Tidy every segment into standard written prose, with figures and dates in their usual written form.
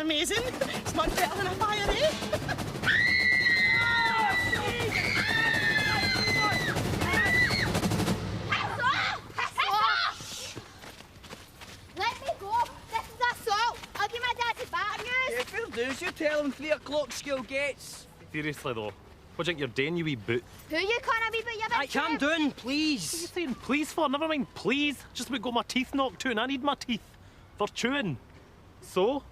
amazing. It's much better than a fire, eh? Let me go. This is assault. I'll give my dad his bad news. Yeah, fair dues. You tell him 3 o'clock school gets. Seriously though, what do you think you're doing, you wee boot? Who you can't be but you Aye, calm down, What are you please. saying please for? Never mind please. Just about got my teeth knocked out and I need my teeth for chewing. So?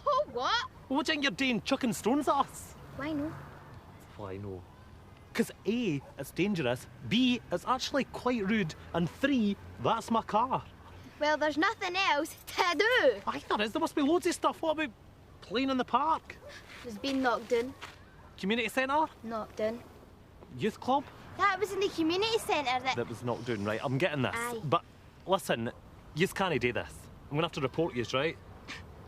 So what? What do you think you're doing, chucking stones at us? Why no? Why no? Because A, it's dangerous, B, it's actually quite rude, and 3, that's my car. Well, there's nothing else to do. Aye, there is. There must be loads of stuff. What about playing in the park? It's been knocked down. Community centre? Knocked down. Youth club? That was in the community centre that... That was knocked down, right? I'm getting this. Aye. But listen, yous can't do this. I'm going to have to report yous, right?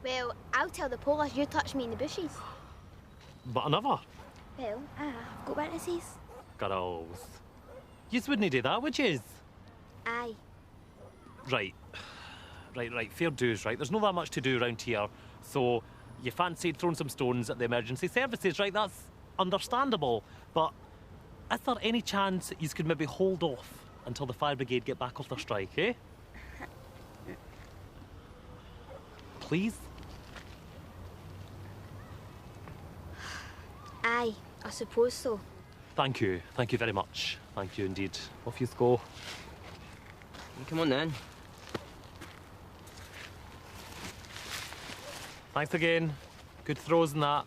Well, I'll tell the police you touched me in the bushes. But I never. Well, I've got witnesses. Girls. Yous wouldn't do that, would yous? Aye. Right. Right. Fair dues, right? There's not that much to do around here. So you fancied throwing some stones at the emergency services, right? That's understandable. But is there any chance you could maybe hold off until the fire brigade get back off their strike, eh? Please? Aye, I suppose so. Thank you. Thank you very much. Thank you indeed. Off you go. Come on then. Thanks again. Good throws and that.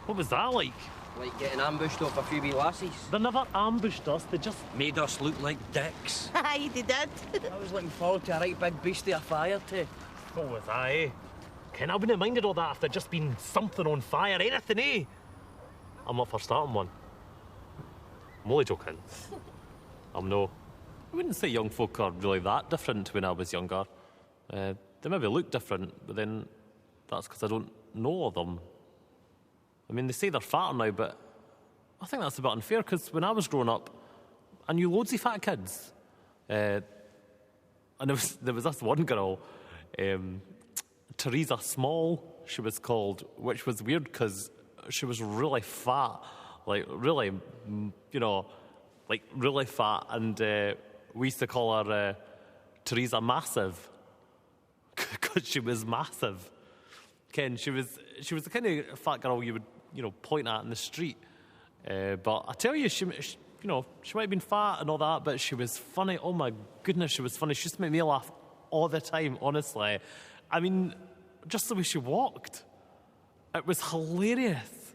What was that like? Like getting ambushed off a few wee lassies. They never ambushed us, they just... Made us look like dicks. Aye, they did. I was looking forward to a right big beast of a fire too. So was I, eh? Ken, I wouldn't have minded all that if there'd just been something on fire, anything, eh? I'm up for starting one. I'm only joking. I'm no. I wouldn't say young folk are really that different when I was younger. They maybe look different, but then that's because I don't know them. I mean, they say they're fatter now, but I think that's a bit unfair, because when I was growing up, I knew loads of fat kids. And there was this one girl, Teresa Small, she was called, which was weird because she was really fat, like really, like really fat, and we used to call her Teresa Massive because she was massive. Ken, she was the kind of fat girl you would point at in the street. But I tell you, she might have been fat and all that, but she was funny. Oh my goodness, she was funny. She used to make me laugh all the time, honestly. I mean, just the way she walked. It was hilarious.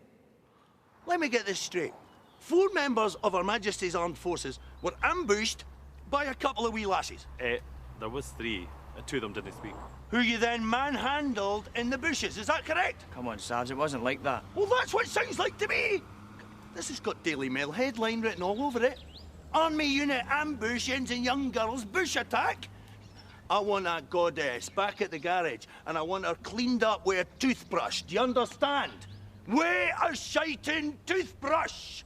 Let me get this straight. 4 members of Her Majesty's Armed Forces were ambushed by a couple of wee lassies. There was 3. 2 of them didn't speak. Who you then manhandled in the bushes, is that correct? Come on, Sarge, it wasn't like that. Well, that's what it sounds like to me. This has got Daily Mail headline written all over it. Army unit ambush ends in young girl's bush attack. I want that goddess back at the garage, and I want her cleaned up with a toothbrush. Do you understand? With a shiting toothbrush.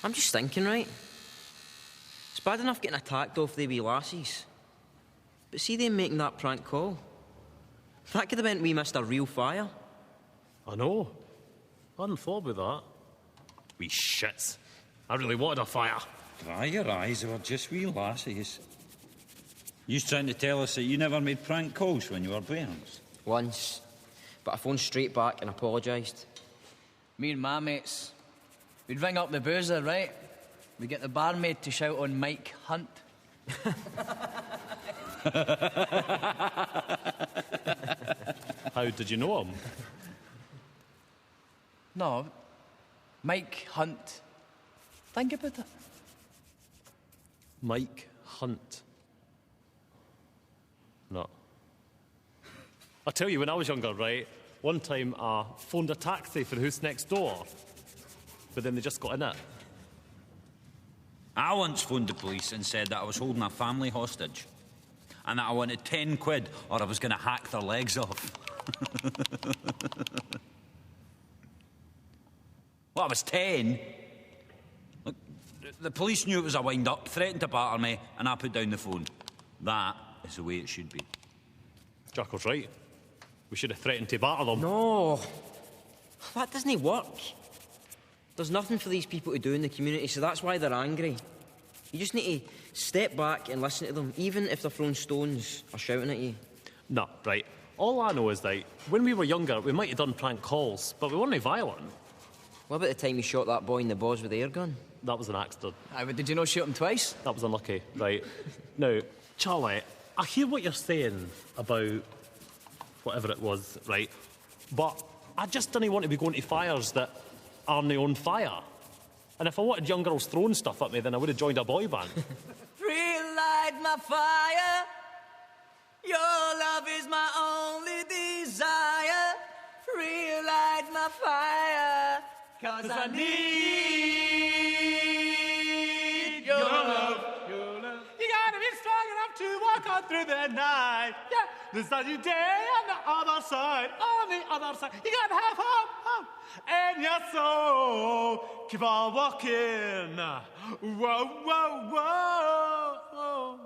I'm just thinking, right? It's bad enough getting attacked off the wee lassies. But see them making that prank call? That could have meant we missed a real fire. I know. I hadn't thought about that. Wee shits. I really wanted a fire. Dry your eyes, they were just wee lassies. You trying to tell us that you never made prank calls when you were bairns? Once. But I phoned straight back and apologised. Me and my mates, we'd ring up the boozer, right? We'd get the barmaid to shout on Mike Hunt. How did you know him? No, Mike Hunt. Think about it. Mike Hunt. No. I tell you, when I was younger, right, one time I phoned a taxi for the house next door, but then they just got in it. I once phoned the police and said that I was holding a family hostage and that I wanted 10 quid or I was going to hack their legs off. Well, I was 10. Look, The police knew it was a wind-up, threatened to batter me, and I put down the phone. That is the way it should be. Jacko's right. We should have threatened to batter them. No, that doesn't work. There's nothing for these people to do in the community, so that's why they're angry. You just need to step back and listen to them, even if they're throwing stones or shouting at you. No, right. All I know is that when we were younger, we might have done prank calls, but we weren't violent. What about the time you shot that boy in the balls with the air gun? That was an accident. Aye, but did you not shoot him twice? That was unlucky, right. Now, Charlie, I hear what you're saying about whatever it was, right? But I just didn't want to be going to fires that aren't on fire. And if I wanted young girls throwing stuff at me, then I would have joined a boy band. Relight my fire. Your love is my only desire. Relight my fire. 'Cause I need your love. Your love. You gotta be strong enough to walk on through the night. Yeah, there's sunny day on the other side. On the other side, you gotta have hope, hope. And your soul, keep on walking. Whoa, whoa, whoa.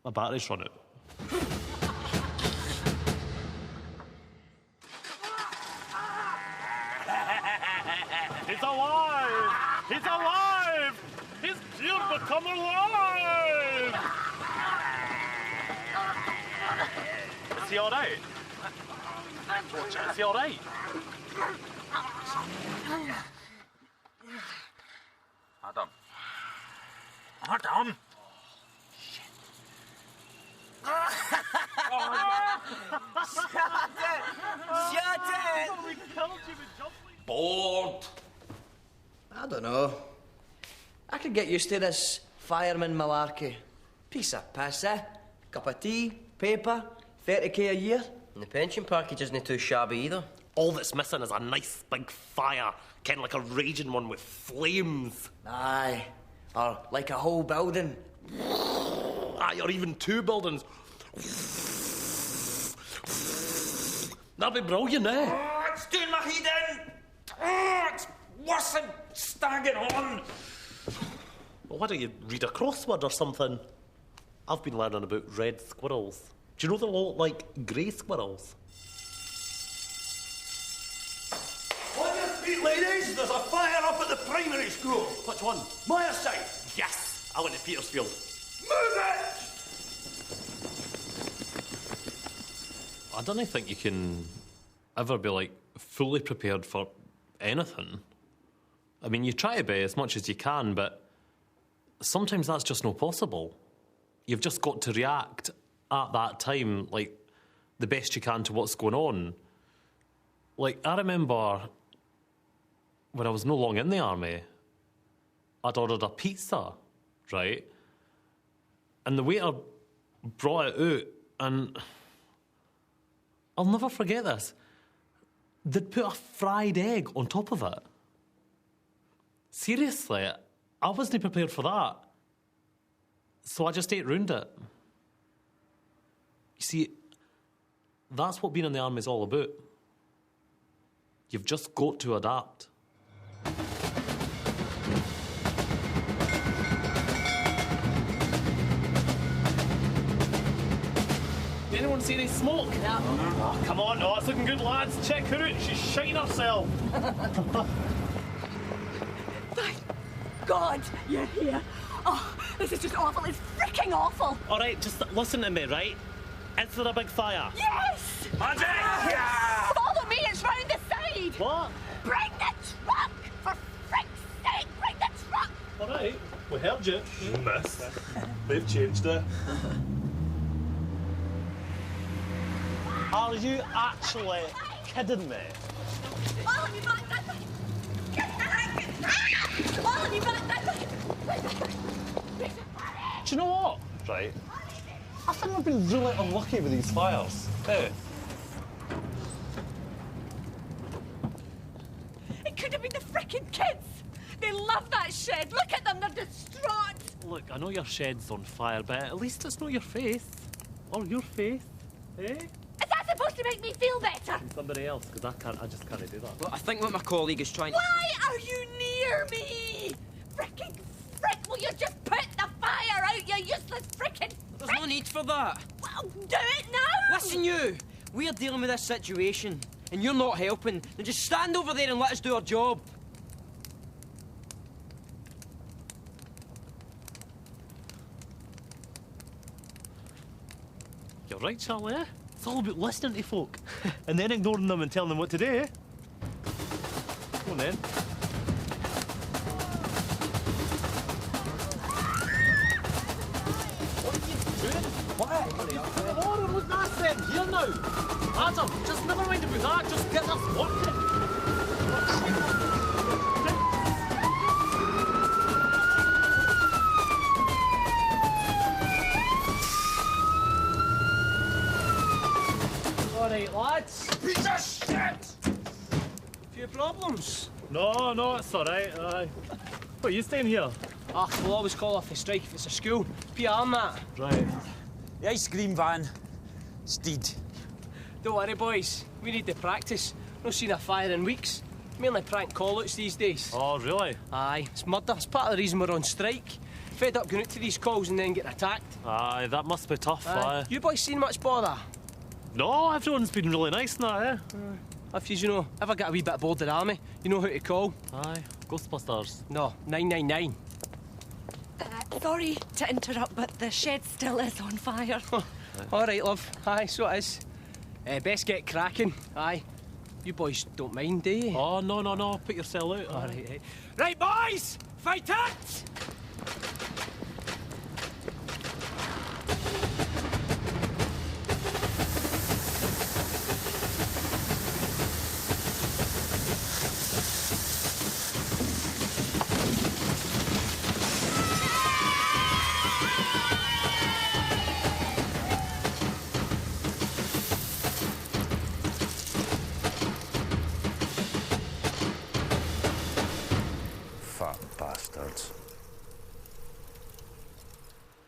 My battery's run out. He's alive! He's alive! He's here to come alive! Is he all right? Is he all right? Adam. Adam! Shut it! Bored. I don't know. I could get used to this fireman malarkey. Piece of piss, eh? Cup of tea, paper, 30k a year. And the pension package isn't too shabby either. All that's missing is a nice big fire, kind of like a raging one with flames. Aye. Or like a whole building. Aye, or even two buildings. That'd be brilliant, eh? Oh, it's doing my head in. Oh, it's worse than staggering on. Well, why don't you read a crossword or something? I've been learning about red squirrels. Do you know they look like grey squirrels? On your feet, ladies! There's a fire up at the primary school. Which one? My side. Yes! I went to Petersfield. Move it! I don't think you can ever be, like, fully prepared for anything. I mean, you try to be as much as you can, but sometimes that's just not possible. You've just got to react at that time, like, the best you can to what's going on. Like, I remember when I was no long in the army, I'd ordered a pizza, right? And the waiter brought it out, and I'll never forget this. They'd put a fried egg on top of it. Seriously, I wasn't prepared for that. So I just ate round it. You see, that's what being in the army is all about. You've just got to adapt. Did anyone see any smoke? Yeah. Oh, come on, oh, it's looking good, lads. Check her out, she's shining herself. Thank God you're here. Oh, this is just awful. It's freaking awful. All right, just listen to me, right? Is there a big fire? Yes! Magic! Yeah! Follow me, it's round the side. What? Bring the truck! For frick's sake, bring the truck! All right, we heard you. Miss. They've changed it. Are you actually kidding me? All of you back that way! Get back! All of you back that way! Do you know what? Right. I think we've been really unlucky with these fires. Eh? It could have been the frickin' kids! They love that shed! Look at them, they're distraught! Look, I know your shed's on fire, but at least it's not your face. Or your face. Eh? Is that supposed supposed to make me feel better. Somebody else, because I just can't do that. Well, I think what my colleague is trying to... Why are you near me? Frickin' frick, will you just put the fire out, you useless frickin' There's no need for that. Well, do it now! Listen, you! We're dealing with this situation, and you're not helping. Then just stand over there and let us do our job. You're right, Charlie, eh? It's all about listening to folk, and then ignoring them and telling them what to do. Come on, then. What's that then? Here now. Adam, just never mind about that. Just get this working. All right, lads. Piece of shit! Few problems. No, it's all right. What, are you staying here? Ah, we'll always call off the strike if it's a school. PR, Matt. Right. The ice cream van. Steed. Don't worry, boys. We need the practice. No seen a fire in weeks. Mainly prank call-outs these days. Oh, really? Aye, it's murder. It's part of the reason we're on strike. Fed up going out to these calls and then getting attacked. Aye, that must be tough, aye. You boys seen much bother? No, everyone's been really nice now, eh? If you know, ever get a wee bit bored of the army, you know who to call. Aye, Ghostbusters. No, 999. Sorry to interrupt, but the shed still is on fire. All right, love. Aye, so it is. Best get cracking. Aye. You boys don't mind, do you? Oh, no. Put yourself out. All right. Right, boys! Fight it! Fat bastards.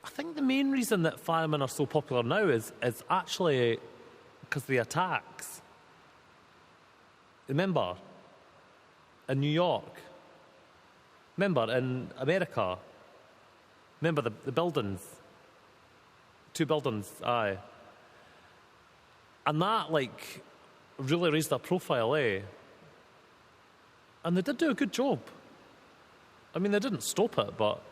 I think the main reason that firemen are so popular now is actually because of the attacks. Remember, in New York. Remember, in America. Remember the buildings. 2 buildings, aye. And that, like, really raised their profile, eh? And they did do a good job. I mean, they didn't stop it, but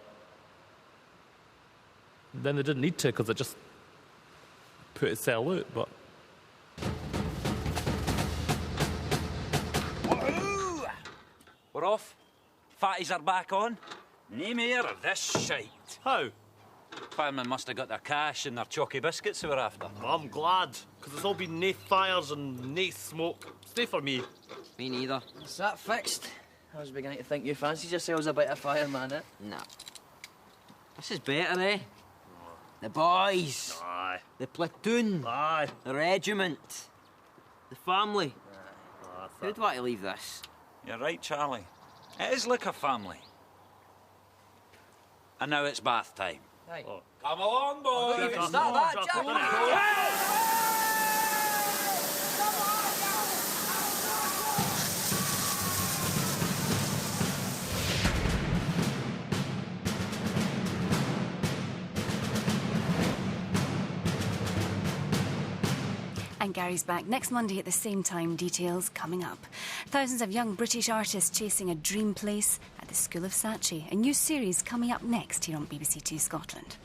then they didn't need to because it just put itself out, but... Woohoo! We're off. Fatties are back on. No more of this shite. How? Firemen must have got their cash and their chalky biscuits they were after. I'm glad, because it's all been nae fires and nae smoke. Stay for me. Me neither. Is that fixed? I was beginning to think you fancied yourselves a bit of fireman, eh? Nah. This is better, eh? The boys. Aye. The platoon. Aye. The regiment. The family. Aye. Who'd want to leave this? You're right, Charlie. It is like a family. And now it's bath time. Right. Oh. Come along, boys. Don't even start that, Jack. And Gary's back next Monday at the same time. Details coming up. Thousands of young British artists chasing a dream place at the School of Saatchi. A new series coming up next here on BBC Two Scotland.